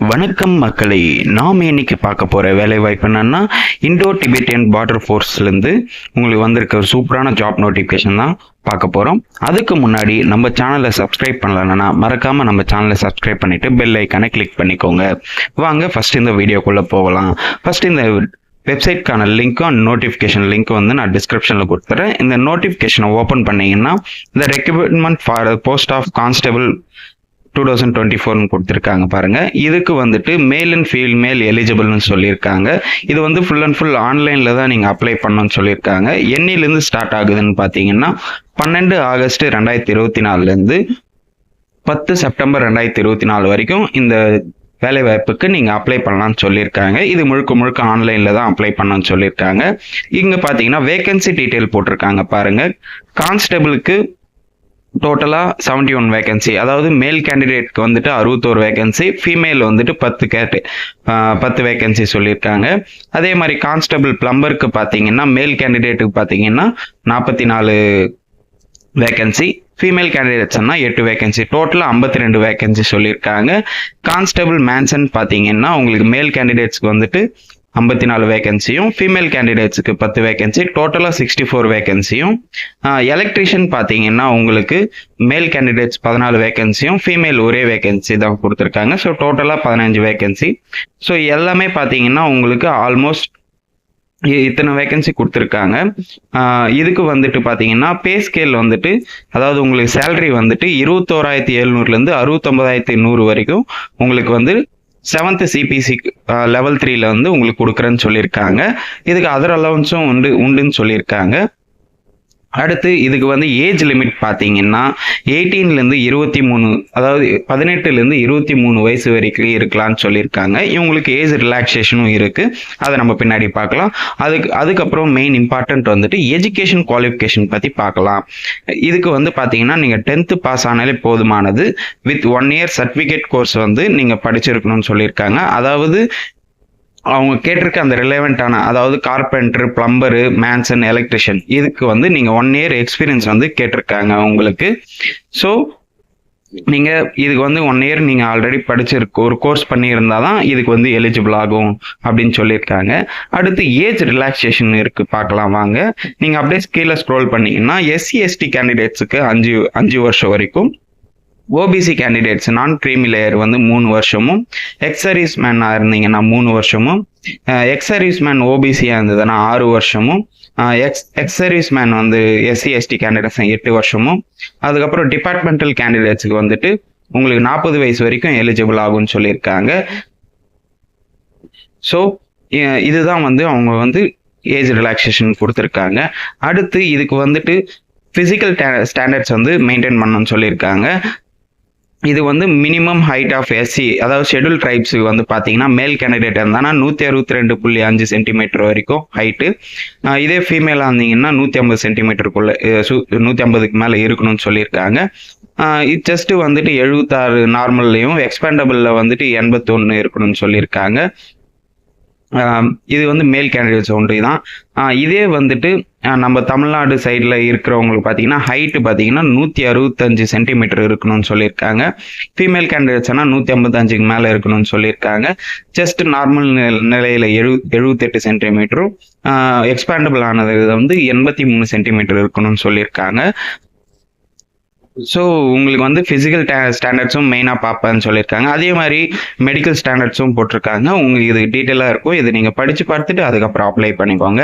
வணக்கம் மக்களே, நாம் இன்னைக்கு பார்க்க போகிற வேலைவாய்ப்பு என்னன்னா இண்டோ டிபெட்டியன் பார்டர் ஃபோர்ஸ்லேருந்து உங்களுக்கு வந்திருக்க சூப்பரான ஜாப் நோட்டிஃபிகேஷன் தான் பார்க்க போகிறோம். அதுக்கு முன்னாடி நம்ம சேனலை சப்ஸ்கிரைப் பண்ணலன்னா மறக்காமல் நம்ம சேனலை சப்ஸ்கிரைப் பண்ணிவிட்டு பெல் ஐக்கானை கிளிக் பண்ணிக்கோங்க. வாங்க ஃபஸ்ட் இந்த வீடியோக்குள்ளே போகலாம். ஃபஸ்ட் இந்த வெப்சைட்கான லிங்க்கும் நோட்டிஃபிகேஷன் லிங்க் வந்து நான் டிஸ்கிரிப்ஷனில் கொடுத்துறேன். இந்த நோட்டிஃபிகேஷனை ஓப்பன் பண்ணிங்கன்னா இந்த recruitment for post of constable 2024 கொடுத்துருக்காங்க பாருங்க. இதுக்கு வந்துட்டு மேல் அண்ட் ஃபீமேல் எலிஜிபிள்னு சொல்லியிருக்காங்க. இது வந்து ஃபுல் அண்ட் ஃபுல் ஆன்லைனில் தான் நீங்கள் அப்ளை பண்ணணும்னு சொல்லியிருக்காங்க. என்னிலேருந்து ஸ்டார்ட் ஆகுதுன்னு பார்த்தீங்கன்னா 12 ஆகஸ்ட் 2024 10 செப்டம்பர் 2024 வரைக்கும் இந்த வேலை வாய்ப்புக்கு நீங்கள் அப்ளை பண்ணலாம்னு சொல்லியிருக்காங்க. இது முழுக்க முழுக்க ஆன்லைனில் தான் அப்ளை பண்ணணும்னு சொல்லியிருக்காங்க. இங்கே பார்த்தீங்கன்னா வேகன்சி டீட்டெயில் போட்டிருக்காங்க பாருங்க. கான்ஸ்டபிளுக்கு டோட்டலாக 71 வேகன்சி, அதாவது மேல் கேண்டிடேட்க்கு வந்துட்டு 61 வேகன்சி, ஃபீமேல் வந்துட்டு 10 வேகன்சி சொல்லியிருக்காங்க. அதே மாதிரி கான்ஸ்டபிள் பிளம்பருக்கு பார்த்தீங்கன்னா மேல் கேண்டிடேட்டுக்கு பார்த்தீங்கன்னா 44 வேகன்சி, ஃபீமேல் கேண்டிடேட்ஸ்னா 8 வேகன்சி, டோட்டலாக 52 வேகன்சி சொல்லியிருக்காங்க. கான்ஸ்டபிள் மேன்சன் பார்த்தீங்கன்னா உங்களுக்கு மேல் கேண்டிடேட்ஸ்க்கு வந்துட்டு 54 வேகன்சியும், ஃபீமேல் கேண்டிடேட்ஸுக்கு 10 வேகன்சி, டோட்டலாக 64 வேகன்சியும். எலக்ட்ரிஷியன் பார்த்தீங்கன்னா உங்களுக்கு மேல் கேண்டிடேட்ஸ் 14 வேகன்சியும், ஃபீமேல் ஒரே வேகன்சி தான் கொடுத்துருக்காங்க. ஸோ டோட்டலாக 15 வேகன்சி. ஸோ எல்லாமே பார்த்தீங்கன்னா உங்களுக்கு ஆல்மோஸ்ட் இத்தனை வேகன்சி கொடுத்துருக்காங்க. இதுக்கு வந்துட்டு பார்த்தீங்கன்னா பே ஸ்கேல் வந்துட்டு, அதாவது உங்களுக்கு சேலரி வந்துட்டு 21,700 69,100 வரைக்கும் உங்களுக்கு வந்து 7th CPC லெவல் 3ல வந்து உங்களுக்கு கொடுக்குறேன்னு சொல்லியிருக்காங்க. இதுக்கு அதர் அலவன்ஸும் உண்டுன்னு சொல்லியிருக்காங்க. அடுத்து இதுக்கு வந்து ஏஜ் லிமிட் பார்த்தீங்கன்னா 18லேருந்து 23, அதாவது 18லேருந்து 23 வயசு வரைக்கும் இருக்கலாம்னு சொல்லியிருக்காங்க. இவங்களுக்கு ஏஜ் ரிலாக்ஸேஷனும் இருக்குது, அதை நம்ம பின்னாடி பார்க்கலாம். அதுக்கப்புறம் மெயின் இம்பார்ட்டன்ட் வந்துட்டு எஜுகேஷன் குவாலிஃபிகேஷன் பற்றி பார்க்கலாம். இதுக்கு வந்து பார்த்தீங்கன்னா நீங்கள் 10th பாஸ் ஆனாலே போதுமானது. வித் 1 year சர்டிஃபிகேட் கோர்ஸ் வந்து நீங்கள் படிச்சிருக்கணும்னு சொல்லியிருக்காங்க. அதாவது அவங்க கேட்டிருக்க அந்த ரிலேவெண்ட்டான, அதாவது கார்பெண்டர், பிளம்பரு, மேன்சன், எலக்ட்ரிஷியன், இதுக்கு வந்து நீங்கள் 1 year எக்ஸ்பீரியன்ஸ் வந்து கேட்டிருக்காங்க உங்களுக்கு. ஸோ நீங்கள் இதுக்கு வந்து 1 year நீங்கள் ஆல்ரெடி படிச்சிருக்கு ஒரு கோர்ஸ் பண்ணியிருந்தால் தான் இதுக்கு வந்து எலிஜிபிள் ஆகும் அப்படின்னு சொல்லியிருக்காங்க. அடுத்து ஏஜ் ரிலாக்ஸேஷன் இருக்குது, பார்க்கலாம் வாங்க. நீங்கள் அப்படியே கீழே ஸ்க்ரோல் பண்ணிங்கன்னா SC/ST கேண்டிடேட்ஸுக்கு 5 வருஷம் வரைக்கும், ஓபிசி கேண்டிடேட்ஸ் நான் க்ரீமி லேயர் வந்து 3 வருஷமும், எக்ஸ் சர்வீஸ் மேனாக இருந்தீங்கன்னா 3 வருஷமும், எக்ஸ் சர்வீஸ் மேன் ஓபிசியாக இருந்ததுன்னா 6 வருஷமும், எக்ஸ் சர்வீஸ் மேன் வந்து SC/ST கேண்டிடேட்ஸ் 8 வருஷமும், அதுக்கப்புறம் டிபார்ட்மெண்டல் கேண்டிடேட்ஸுக்கு வந்துட்டு உங்களுக்கு 40 வயசு வரைக்கும் எலிஜிபிள் ஆகும்னு சொல்லியிருக்காங்க. ஸோ இதுதான் வந்து அவங்க வந்து ஏஜ் ரிலாக்ஸேஷன் கொடுத்துருக்காங்க. அடுத்து இதுக்கு வந்துட்டு ஃபிசிக்கல் ஸ்டாண்டர்ட்ஸ் வந்து மெயின்டைன் பண்ணணும்னு சொல்லியிருக்காங்க. இது வந்து மினிமம் ஹைட் ஆஃப் SC, அதாவது ஷெட்யூல் ட்ரைப்ஸுக்கு வந்து பார்த்தீங்கன்னா மேல் கேண்டிடேட் இருந்தானா 162.5 சென்டிமீட்டர் வரைக்கும் ஹைட்டு. இதே ஃபீமேலாக இருந்தீங்கன்னா 150 சென்டிமீட்டருக்குள்ள 150க்கு மேலே இருக்கணும்னு சொல்லியிருக்காங்க. இது ஜஸ்ட்டு வந்துட்டு 76 நார்மல்லையும், எக்ஸ்பேண்டபிளில் வந்துட்டு 81 இருக்கணும்னு சொல்லியிருக்காங்க. இது வந்து மேல் கேண்டிடேட்ஸ் ஒன்று தான். இதே வந்துட்டு நம்ம தமிழ்நாடு சைடில் இருக்கிறவங்களுக்கு பார்த்தீங்கன்னா ஹைட்டு பார்த்தீங்கன்னா 165 சென்டிமீட்டர் இருக்கணும்னு சொல்லியிருக்காங்க. ஃபீமேல் கேண்டிடேட்ஸ்னால் 155க்கு மேலே இருக்கணும்னு சொல்லியிருக்காங்க. ஜஸ்ட் நார்மல் நிலையில் 78 சென்டிமீட்டரும், எக்ஸ்பேண்டபிள் ஆனது வந்து 83 சென்டிமீட்டர் இருக்கணும்னு சொல்லியிருக்காங்க. ஸோ உங்களுக்கு வந்து ஃபிசிக்கல் ஸ்டாண்டர்ட்ஸும் மெயினாக பார்ப்பேன்னு சொல்லியிருக்காங்க. அதே மாதிரி மெடிக்கல் ஸ்டாண்டர்ட்ஸும் போட்டிருக்காங்க. உங்களுக்கு இது டீட்டெயிலாக இருக்கும், இது நீங்கள் படித்து பார்த்துட்டு அதுக்கப்புறம் அப்ளை பண்ணிக்கோங்க.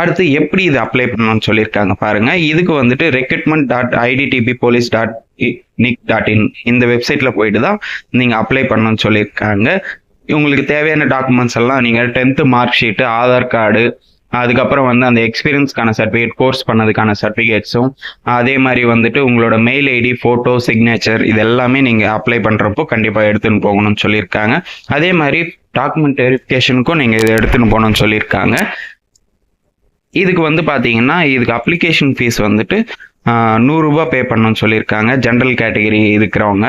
அடுத்து எப்படி இது அப்ளை பண்ணணும்னு சொல்லியிருக்காங்க பாருங்கள். இதுக்கு வந்துட்டு recruitment.idtbpolice.nic.in இந்த வெப்சைட்டில் போயிட்டு தான் நீங்கள் அப்ளை பண்ணணும்னு சொல்லியிருக்காங்க. உங்களுக்கு தேவையான டாக்குமெண்ட்ஸ் எல்லாம் நீங்கள் 10th mark sheet, Aadhaar card, அதுக்கப்புறம் வந்து அந்த எக்ஸ்பீரியன்ஸ்க்கான சர்டிஃபிகேட், கோர்ஸ் பண்ணதுக்கான சர்டிஃபிகேட்ஸும், அதே மாதிரி வந்துட்டு உங்களோட மெயில் ஐடி, ஃபோட்டோ, சிக்னேச்சர், இது எல்லாமே நீங்கள் அப்ளை பண்ணுறப்போ கண்டிப்பாக எடுத்துன்னு போகணும்னு சொல்லியிருக்காங்க. அதே மாதிரி டாக்குமெண்ட் வெரிஃபிகேஷனுக்கும் நீங்கள் இதை எடுத்துன்னு போகணும்னு சொல்லியிருக்காங்க. இதுக்கு வந்து பார்த்தீங்கன்னா இதுக்கு அப்ளிகேஷன் ஃபீஸ் வந்துட்டு 100 ரூபாய் பே பண்ணணும்னு சொல்லியிருக்காங்க. ஜென்ரல் கேட்டகரி இருக்கிறவங்க,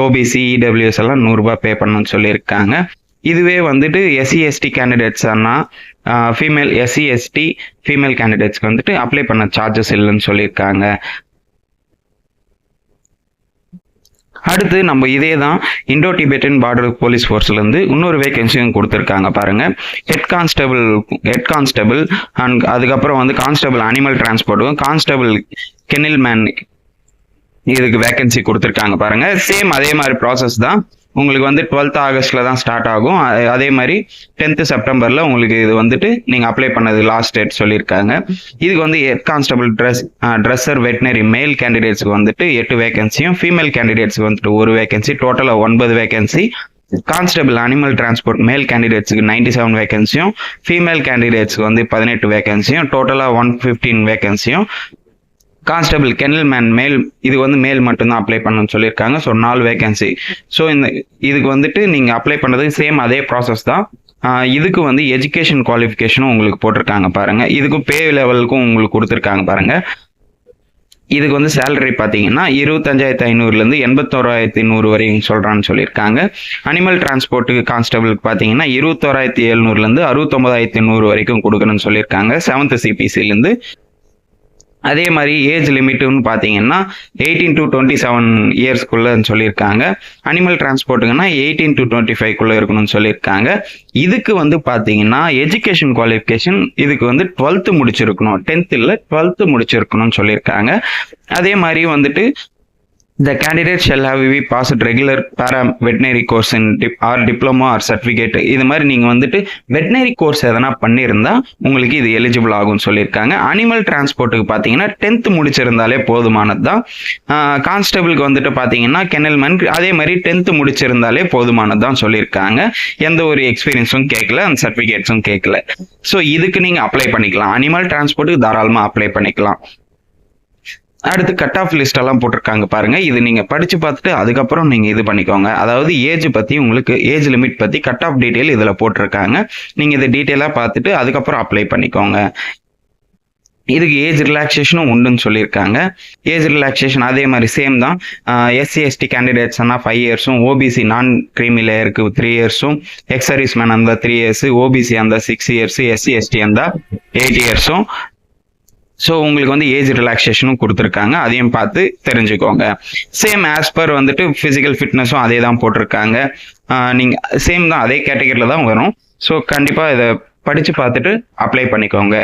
ஓபிசி, இடபிள்யூஎஸ் எல்லாம் 100 ரூபாய் பே பண்ணணும்னு சொல்லியிருக்காங்க. இதுவே வந்துட்டு SC/ST கேண்டிடேட்ஸ்னா ஃபீமேல் SC/ST ஃபீமேல் கேண்டிடேட்ஸ்க்கு வந்துட்டு அப்ளை பண்ண சார்ஜஸ் இல்லைன்னு சொல்லியிருக்காங்க. அடுத்து நம்ம இதே தான் இண்டோ டிபெட்டன் பார்டர் போலீஸ் ஃபோர்ஸ்லேருந்து இன்னொரு வேகன்சியும் கொடுத்துருக்காங்க பாருங்க. ஹெட் கான்ஸ்டபிள் அண்ட் அதுக்கப்புறம் வந்து கான்ஸ்டபிள் அனிமல் டிரான்ஸ்போர்ட்டுக்கும் கான்ஸ்டபிள் கெனில் மேன் இதுக்கு வேகன்சி கொடுத்துருக்காங்க பாருங்க. சேம் அதே மாதிரி ப்ராசஸ் தான். உங்களுக்கு வந்து 12th ஆகஸ்ட்ல தான் ஸ்டார்ட் ஆகும். அதே மாதிரி 10th செப்டம்பர்ல உங்களுக்கு இது வந்துட்டு நீங்க அப்ளை பண்ணது லாஸ்ட் டேட் சொல்லியிருக்காங்க. இதுக்கு வந்து ஹெட் கான்ஸ்டபிள் ட்ரெஸ்ஸர் வெட்டினரி மேல் கேண்டிடேட்ஸ்க்கு வந்துட்டு 8 வேகன்சியும் ஃபீமேல் கேண்டிடேட்ஸ்க்கு வந்துட்டு 1 வேகன்சி, டோட்டலா 9 வேகன்சி. கான்ஸ்டபிள் அனிமல் டிரான்ஸ்போர்ட் மேல் கேண்டிடேட்ஸ்க்கு 97 வேகன்சியும் ஃபீமேல் கேண்டிடேட்ஸ்க்கு வந்து 18 வேகன்சியும், டோட்டலா 115 வேகன்சியும். கான்ஸ்டபிள் கெனல் மேன் மேல் இது வந்து மேல் மட்டும்தான் அப்ளை பண்ணணும்னு சொல்லியிருக்காங்க. So 4 vacancy. ஸோ இதுக்கு வந்துட்டு நீங்கள் அப்ளை பண்ணுறதுக்கு சேம் அதே ப்ராசஸ் தான். இதுக்கு வந்து எஜுகேஷன் குவாலிஃபிகேஷனும் உங்களுக்கு போட்டிருக்காங்க பாருங்க. இதுக்கும் பே லெவலுக்கும் உங்களுக்கு கொடுத்துருக்காங்க பாருங்க. இதுக்கு வந்து சேலரி பார்த்தீங்கன்னா 25,500லேருந்து 81,100 வரையும் சொல்கிறான்னு சொல்லியிருக்காங்க. அனிமல் டிரான்ஸ்போர்ட்டுக்கு கான்ஸ்டபிளுக்கு பார்த்தீங்கன்னா 21,700லேருந்து 69,100 வரைக்கும் கொடுக்கணும்னு சொல்லியிருக்காங்க 7th CPCலேருந்து. அதே மாதிரி ஏஜ் லிமிட்டுன்னு பார்த்தீங்கன்னா 18 to 27 இயர்ஸ்க்குள்ளன்னு சொல்லியிருக்காங்க. அனிமல் டிரான்ஸ்போர்ட்டுங்கன்னா 18 to 25க்குள்ள இருக்கணும்னு சொல்லியிருக்காங்க. இதுக்கு வந்து பார்த்தீங்கன்னா எஜுகேஷன் குவாலிஃபிகேஷன் இதுக்கு வந்து 12th முடிச்சிருக்கணும், 10th இல்லை 12th முடிச்சிருக்கணும்னு சொல்லியிருக்காங்க. அதே மாதிரி வந்துட்டு the candidate shall have passed regular para-veterinary course in diploma or certificate. இது மாதிரி நீங்கள் வந்துட்டு வெட்டினரி கோர்ஸ் எதனா பண்ணியிருந்தா உங்களுக்கு இது எலிஜிபிள் ஆகும்னு சொல்லியிருக்காங்க. அனிமல் டிரான்ஸ்போர்ட்டுக்கு பார்த்தீங்கன்னா 10th முடிச்சிருந்தாலே போதுமானது தான். கான்ஸ்டபிளுக்கு வந்துட்டு பார்த்தீங்கன்னா கெனல்மேன் அதே மாதிரி 10th முடிச்சிருந்தாலே போதுமானது தான் சொல்லியிருக்காங்க. எந்த ஒரு எக்ஸ்பீரியன்ஸும் கேட்கல, அந்த சர்டிஃபிகேட்ஸும் கேட்கல. ஸோ இதுக்கு நீங்கள் அப்ளை பண்ணிக்கலாம். அனிமல் டிரான்ஸ்போர்ட்டுக்கு தாராளமாக அப்ளை பண்ணிக்கலாம். அடுத்து கட் ஆஃப் லிஸ்ட் எல்லாம் போட்டிருக்காங்க பாருங்க. இது நீங்க படிச்சு பார்த்துட்டு அதுக்கப்புறம் நீங்க இது பண்ணிக்கோங்க. அதாவது ஏஜ் பத்தி உங்களுக்கு ஏஜ் லிமிட் பத்தி கட் ஆஃப் டீடைல் இதுல போட்டிருக்காங்க. நீங்க இதை டீட்டெயிலா பார்த்துட்டு அதுக்கப்புறம் அப்ளை பண்ணிக்கோங்க. இதுக்கு ஏஜ் ரிலாக்ஸேஷனும் உண்டுன்னு சொல்லியிருக்காங்க. ஏஜ் ரிலாக்ஸேஷன் அதே மாதிரி சேம் தான். SC/ST கேண்டிடேட்ஸ்னா 5 இயர்ஸும், ஓபிசி நான் கிரீமி லேயருக்கு 3 இயர்ஸும், எக்ஸ் சர்வீஸ் மேன் அந்த 3 இயர்ஸ், ஓபிசி அந்த 6 இயர்ஸ், SC/ST அந்த 8 இயர்ஸும். ஸோ உங்களுக்கு வந்து ஏஜ் ரிலாக்ஸேஷனும் கொடுத்துருக்காங்க. அதையும் பார்த்து தெரிஞ்சுக்கோங்க. சேம் ஆஸ் பர் வந்துட்டு ஃபிசிக்கல் ஃபிட்னஸும் அதே தான் போட்டிருக்காங்க. நீங்கள் சேம் தான், அதே கேட்டகரியில் தான் வரும். ஸோ கண்டிப்பாக இதை படித்து பார்த்துட்டு அப்ளை பண்ணிக்கோங்க.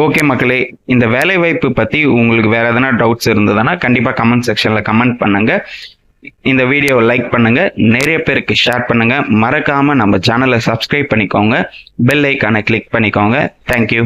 ஓகே மக்களே, இந்த வேலைவாய்ப்பு பற்றி உங்களுக்கு வேறு எதனா டவுட்ஸ் இருந்ததுன்னா கண்டிப்பாக கமெண்ட் செக்ஷனில் கமெண்ட் பண்ணுங்க. இந்த வீடியோவை லைக் பண்ணுங்க, நிறைய பேருக்கு ஷேர் பண்ணுங்க. மறக்காமல் நம்ம சேனலை சப்ஸ்கிரைப் பண்ணிக்கோங்க, பெல் ஐக்கானை கிளிக் பண்ணிக்கோங்க. தேங்க்யூ.